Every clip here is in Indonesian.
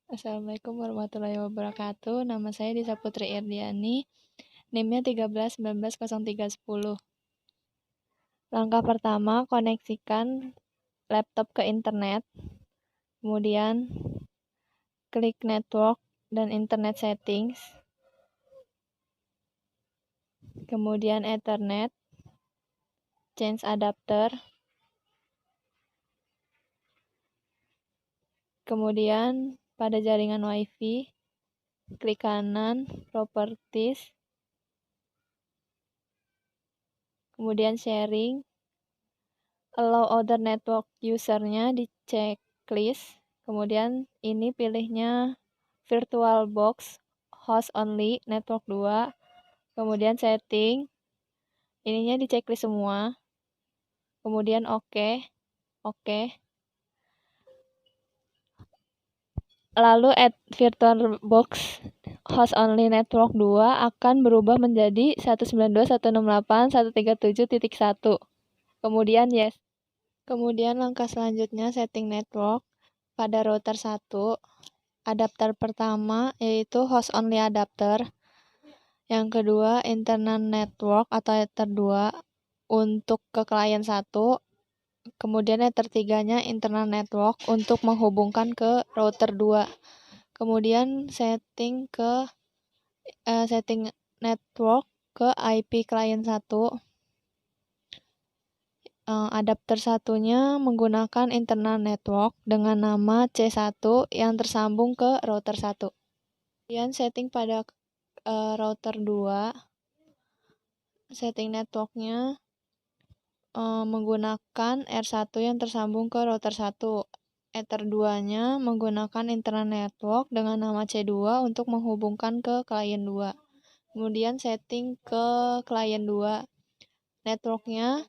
Assalamualaikum warahmatullahi wabarakatuh. Nama saya Disa Putri Irdiani. NIM-nya 13190310. Langkah pertama, koneksikan laptop ke internet. Kemudian klik network dan internet settings. Kemudian Ethernet, change adapter. Kemudian pada jaringan WiFi, klik kanan, properties. Kemudian sharing, allow other network user-nya di checklist. Kemudian ini pilihnya VirtualBox host only network 2. Kemudian setting, ininya di checklist semua. Kemudian oke. Lalu VirtualBox host only network 2 akan berubah menjadi 192.168.137.1. Kemudian yes. Kemudian langkah selanjutnya setting network pada router 1. Adapter pertama yaitu host only adapter. Yang kedua internal network atau ether 2 untuk ke klien 1. Kemudian ether 3-nya internal network untuk menghubungkan ke router 2. Kemudian setting network ke IP klien 1. Adapter satunya menggunakan internal network dengan nama C1 yang tersambung ke router 1. Kemudian setting pada router 2, setting networknya menggunakan R1 yang tersambung ke router 1. Ether 2-nya menggunakan internal network dengan nama C2 untuk menghubungkan ke klien 2. Kemudian setting ke klien 2. Networknya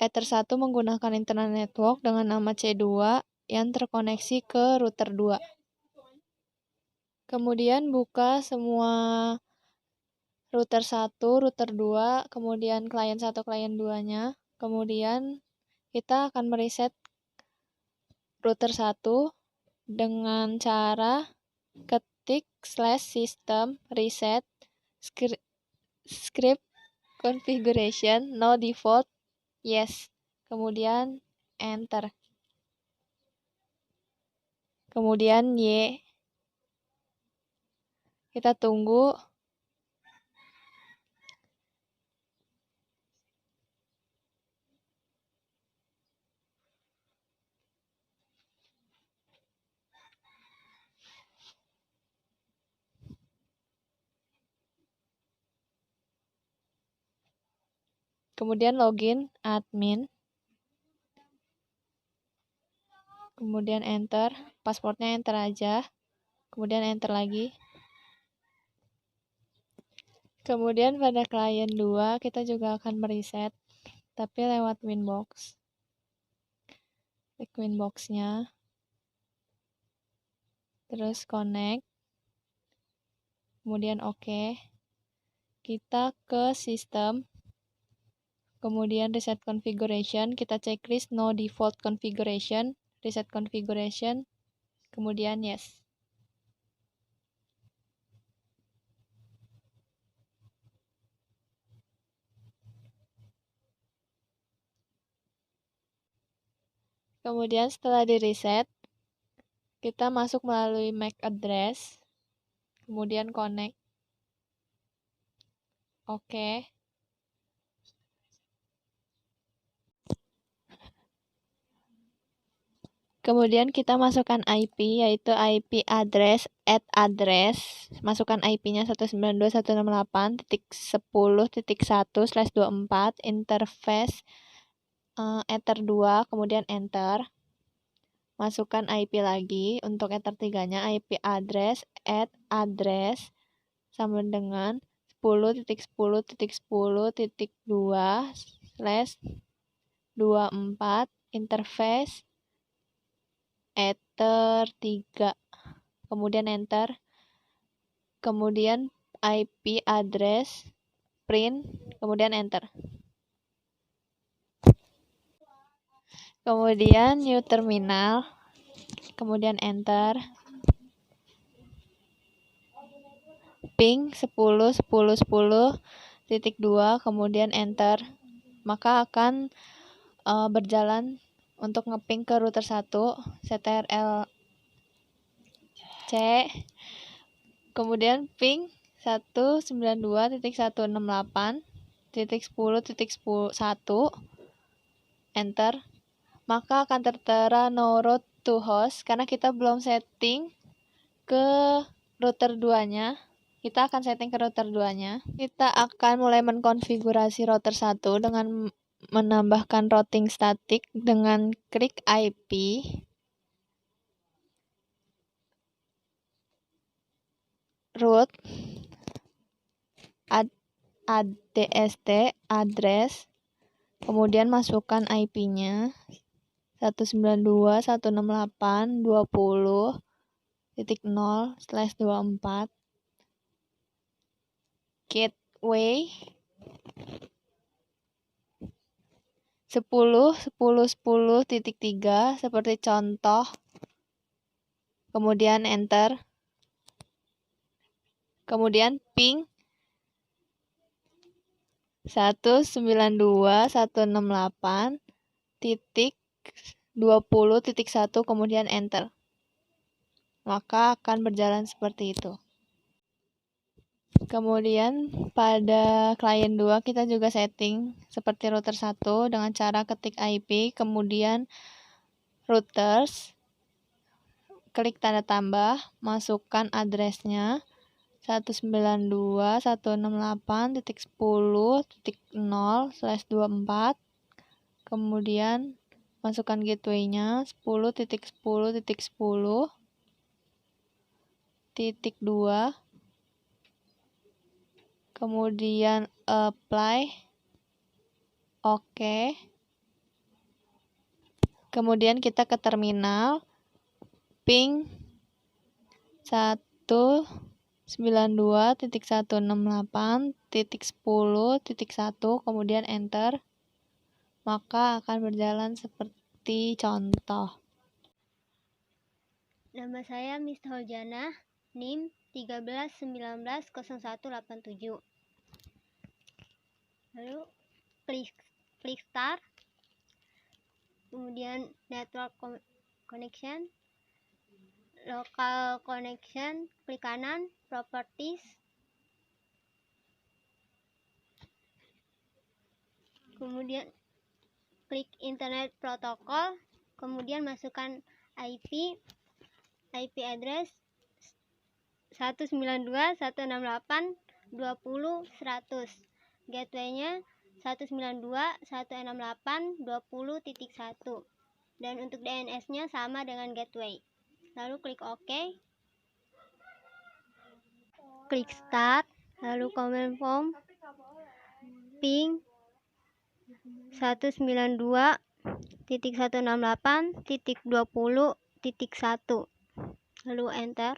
Ether 1 menggunakan internal network dengan nama C2 yang terkoneksi ke router 2. Kemudian buka semua router 1, router 2, kemudian klien 1, klien 2-nya. Kemudian kita akan mereset router 1 dengan cara ketik /system reset script configuration no default yes. Kemudian enter. Kemudian Y. Kita tunggu. Kemudian login admin. Kemudian enter. Passwordnya enter aja. Kemudian enter lagi. Kemudian pada klien 2 kita juga akan mereset, tapi lewat Winbox. Klik Winbox-nya. Terus connect. Kemudian oke. Kita ke sistem. Kemudian reset configuration, kita checklist no default configuration, reset configuration, kemudian yes. Kemudian setelah di reset, kita masuk melalui MAC address, kemudian connect. Oke. Kemudian kita masukkan IP, yaitu IP address, address. Masukkan IP-nya 192.168.10.1/24, interface ether 2, kemudian enter. Masukkan IP lagi, untuk ether 3-nya IP address, address, sama dengan 10.10.10.2/24, interface ether 3, kemudian enter. Kemudian IP address print, kemudian enter. Kemudian new terminal, kemudian enter. ping 10.10.10.2, kemudian enter, maka akan berjalan untuk ngeping ke router 1 CTRL C, kemudian ping 192.168.10.1, enter, maka akan tertera no route to host karena kita belum setting ke router 2-nya. Kita akan setting ke router 2-nya. Kita akan mulai mengkonfigurasi router 1 dengan menambahkan routing statik dengan klik IP, root, ADST, address, kemudian masukkan IP-nya 192.168.20.0/24, gateway 10.10.10.3 seperti contoh, kemudian enter, kemudian ping 192.168.20.1, kemudian enter, maka akan berjalan seperti itu. Kemudian pada klien 2 kita juga setting seperti router 1 dengan cara ketik IP, kemudian routers, klik tanda tambah, masukkan addressnya 192.168.10.0/24, kemudian masukkan gateway-nya 10.10.10.2, kemudian apply, oke. Kemudian kita ke terminal, ping 192.168.10.1, kemudian enter, maka akan berjalan seperti contoh. Nama saya Miss Holjana, NIM 13190187. Lalu klik start, kemudian network connection, local connection, klik kanan, properties, kemudian klik internet protocol, kemudian masukkan IP address 192.168.20.100, gateway-nya 192.168.20.1, dan untuk DNS-nya sama dengan gateway. Lalu klik OK, klik start, lalu command prompt ping 192.168.20.1, lalu enter.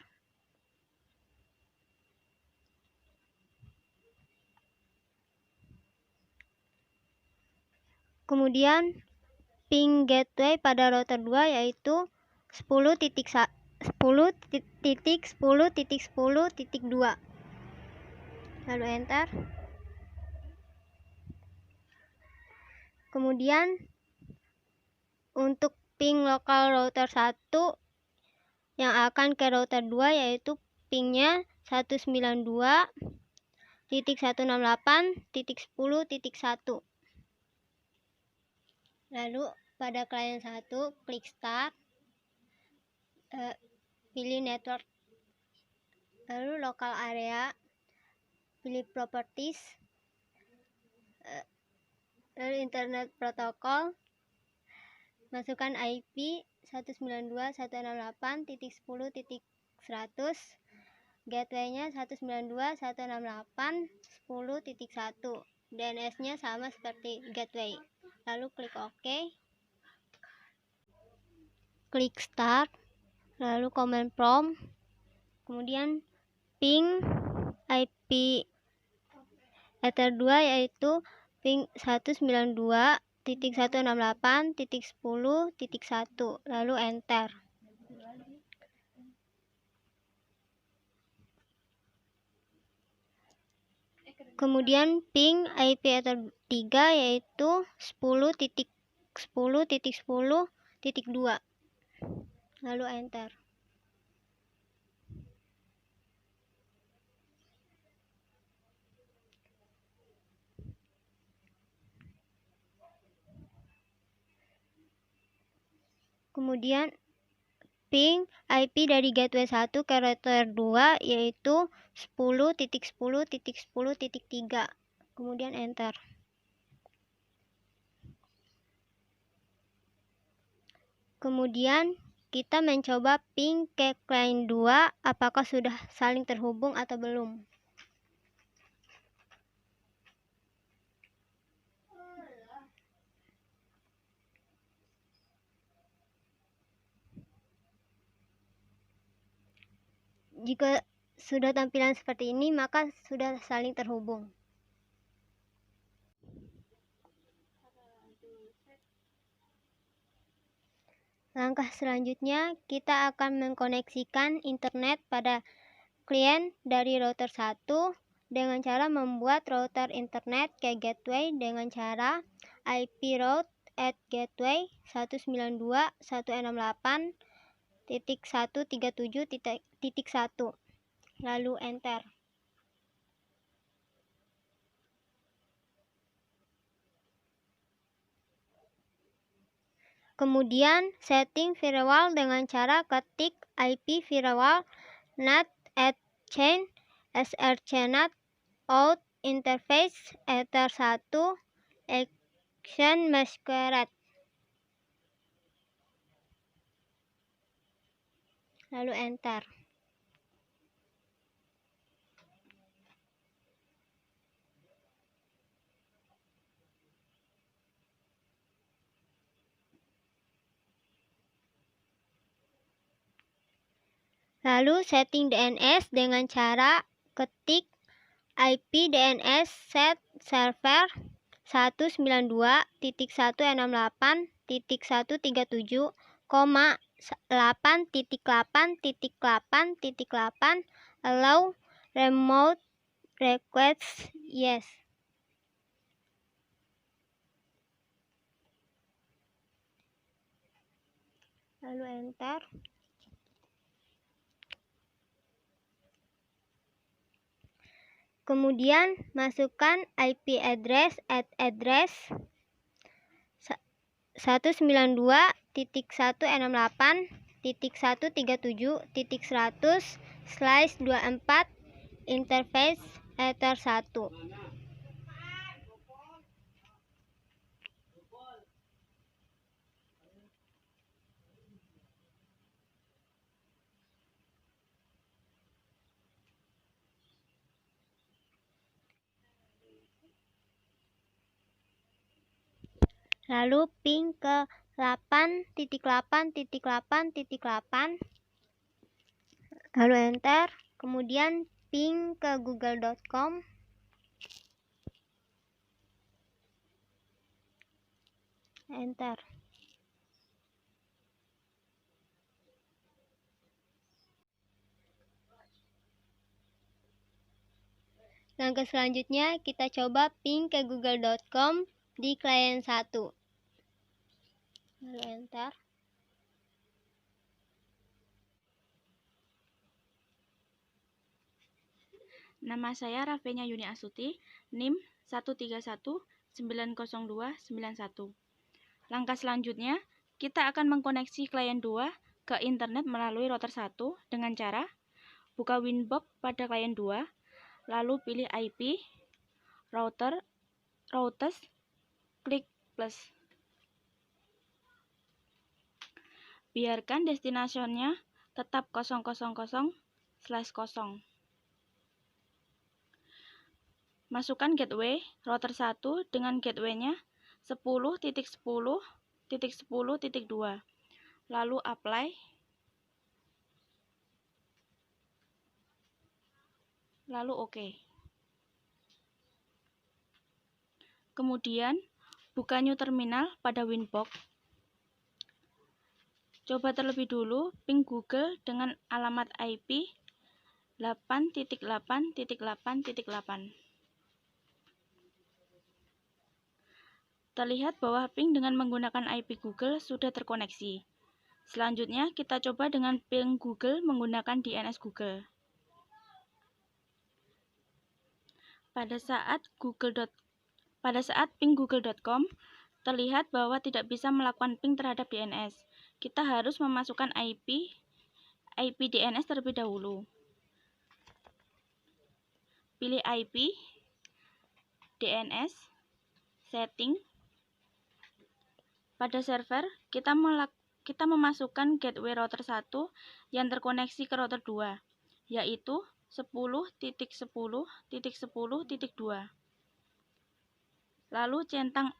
Kemudian ping gateway pada router 2 yaitu 10.10.10.2, lalu enter. Kemudian untuk ping lokal router 1 yang akan ke router 2 yaitu pingnya 192.168.10.1. Lalu pada klien 1 klik start, pilih network, lalu local area, pilih properties, lalu internet protocol, masukkan IP 192.168.10.100, gateway-nya 192.168.10.1, DNS-nya sama seperti gateway. Lalu klik OK, klik start, lalu command prompt, kemudian ping IP Ether 2 yaitu ping 192.168.10.1, lalu enter. Kemudian ping IP Ether 3 yaitu 10.10.10.2. Lalu enter. Kemudian ping IP dari gateway 1 ke router 2 yaitu 10.10.10.3. Kemudian enter. Kemudian kita mencoba ping ke client 2 apakah sudah saling terhubung atau belum. Jika sudah tampilan seperti ini, maka sudah saling terhubung. Langkah selanjutnya, kita akan mengkoneksikan internet pada klien dari router 1 dengan cara membuat router internet ke gateway dengan cara IP route at gateway 192.168.137.1. Lalu enter. Kemudian setting firewall dengan cara ketik IP firewall NAT at chain srcNAT out interface ether 1 action masquerade. Lalu enter. Lalu setting DNS dengan cara ketik IP DNS set server 192.168.8.8.8 allow remote requests yes. Lalu enter. Kemudian masukkan IP address at address 192.168.137.100/24 interface ether 1. Lalu ping ke 8.8.8.8. Lalu enter. Kemudian ping ke google.com. Enter. Langkah selanjutnya kita coba ping ke google.com di klien 1. Lalu enter. Nama saya Rafenya Yuni Astuti, NIM 131902991. Langkah selanjutnya, kita akan mengkoneksi klien 2 ke internet melalui router 1 dengan cara buka Winbox pada klien 2, lalu pilih IP, routers, klik plus. Biarkan destinationnya tetap 000/0. Masukkan gateway router 1 dengan gateway-nya 10.10.10.2. Lalu apply. Lalu OK. Kemudian buka new terminal pada Winbox. Coba terlebih dulu ping Google dengan alamat IP 8.8.8.8. Terlihat bahwa ping dengan menggunakan IP Google sudah terkoneksi. Selanjutnya, kita coba dengan ping Google menggunakan DNS Google. Pada saat ping google.com, terlihat bahwa tidak bisa melakukan ping terhadap DNS. Kita harus memasukkan IP DNS terlebih dahulu. Pilih IP, DNS, setting. Pada server, kita memasukkan gateway router 1 yang terkoneksi ke router 2, yaitu 10.10.10.2. Lalu centang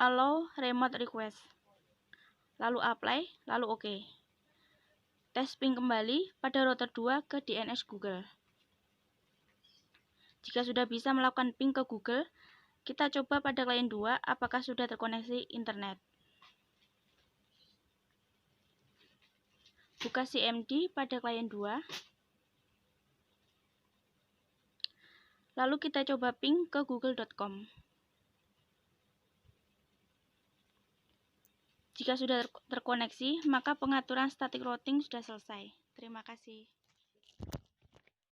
allow remote request. Lalu apply, lalu OK. Tes ping kembali pada router 2 ke DNS Google. Jika sudah bisa melakukan ping ke Google, kita coba pada klien 2 apakah sudah terkoneksi internet. Buka CMD pada klien 2. Lalu kita coba ping ke google.com. Jika sudah terkoneksi, maka pengaturan static routing sudah selesai. Terima kasih.